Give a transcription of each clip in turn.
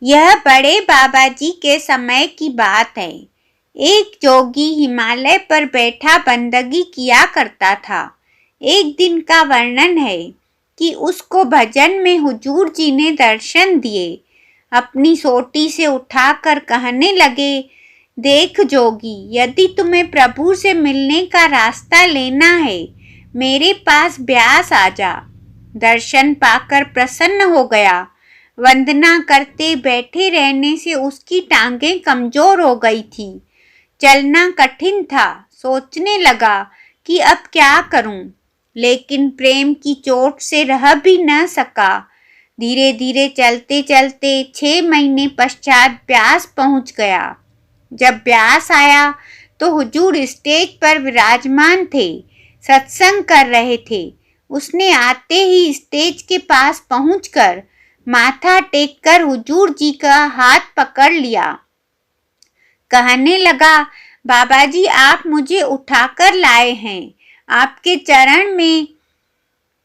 यह बड़े बाबा जी के समय की बात है। एक जोगी हिमालय पर बैठा बंदगी किया करता था। एक दिन का वर्णन है कि उसको भजन में हुजूर जी ने दर्शन दिए। अपनी सोटी से उठाकर कहने लगे, देख जोगी, यदि तुम्हें प्रभु से मिलने का रास्ता लेना है, मेरे पास ब्यास आ जा। दर्शन पाकर प्रसन्न हो गया। वंदना करते बैठे रहने से उसकी टांगें कमजोर हो गई थी। चलना कठिन था। सोचने लगा कि अब क्या करूं, लेकिन प्रेम की चोट से रह भी न सका। धीरे धीरे चलते चलते 6 महीने पश्चात ब्यास पहुंच गया। जब ब्यास आया तो हुजूर स्टेज पर विराजमान थे, सत्संग कर रहे थे। उसने आते ही स्टेज के पास पहुंचकर माथा टेककर हुजूर जी का हाथ पकड़ लिया। कहने लगा, बाबा जी, आप मुझे उठाकर लाए हैं। आपके चरण में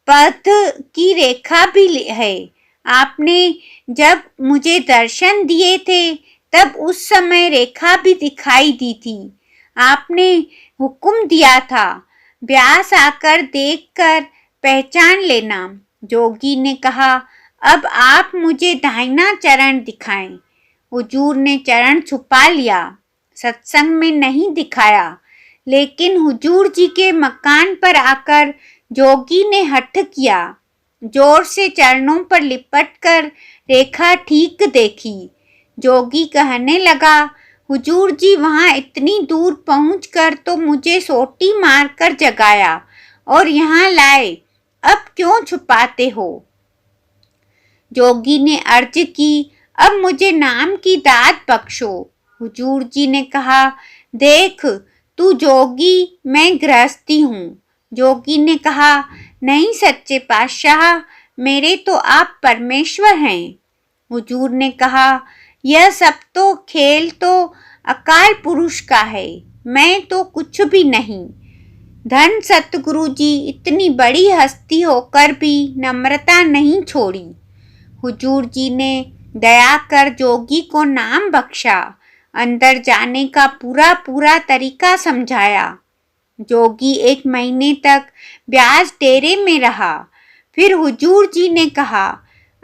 पथ की रेखा भी है। आपने जब मुझे दर्शन दिए थे तब उस समय रेखा भी दिखाई दी थी। आपने हुक्म दिया था, ब्यास आकर देखकर पहचान लेना। जोगी ने कहा, अब आप मुझे दाहिना चरण दिखाएं। हुजूर ने चरण छुपा लिया, सत्संग में नहीं दिखाया। लेकिन हुजूर जी के मकान पर आकर जोगी ने हठ किया। जोर से चरणों पर लिपटकर रेखा ठीक देखी। जोगी कहने लगा, हुजूर जी, वहां इतनी दूर पहुंचकर तो मुझे सोटी मारकर जगाया और यहाँ लाए, अब क्यों छुपाते हो? जोगी ने अर्ज की, अब मुझे नाम की दात बख्शो। हुजूर जी ने कहा, देख, तू जोगी, मैं गृहस्थी हूँ। जोगी ने कहा, नहीं सच्चे पातशाह, मेरे तो आप परमेश्वर हैं। हुजूर ने कहा, यह सब तो खेल तो अकाल पुरुष का है, मैं तो कुछ भी नहीं। धन सतगुरु जी इतनी बड़ी हस्ती होकर भी नम्रता नहीं छोड़ी। हुजूर जी ने दया कर जोगी को नाम बख्शा, अंदर जाने का पूरा पूरा तरीका समझाया। जोगी 1 महीने तक ब्यास डेरे में रहा। फिर हुजूर जी ने कहा,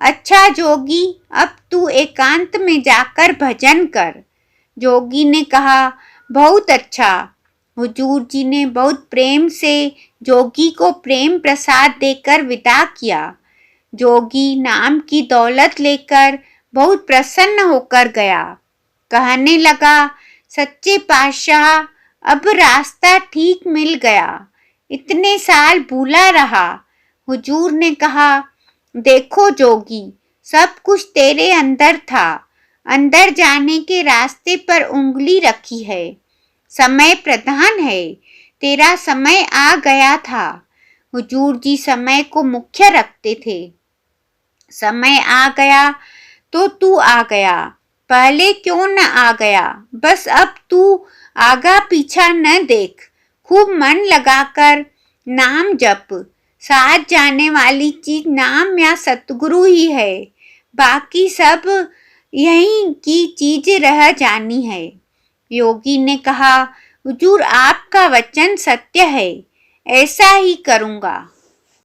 अच्छा जोगी, अब तू एकांत में जाकर भजन कर। जोगी ने कहा, बहुत अच्छा। हुजूर जी ने बहुत प्रेम से जोगी को प्रेम प्रसाद देकर विदा किया। जोगी नाम की दौलत लेकर बहुत प्रसन्न होकर गया। कहने लगा, सच्चे पातशाह, अब रास्ता ठीक मिल गया। इतने साल भूला रहा। हुजूर ने कहा, देखो जोगी, सब कुछ तेरे अंदर था। अंदर जाने के रास्ते पर उंगली रखी है। समय प्रधान है। तेरा समय आ गया था। हुजूर जी समय को मुख्य रखते थे। समय आ गया तो तू आ गया, पहले क्यों न आ गया? बस अब तू आगा पीछा न देख, खूब मन लगाकर नाम जप। साथ जाने वाली चीज नाम या सतगुरु ही है, बाकी सब यहीं की चीज रह जानी है। योगी ने कहा, हुजूर, आपका वचन सत्य है, ऐसा ही करूँगा।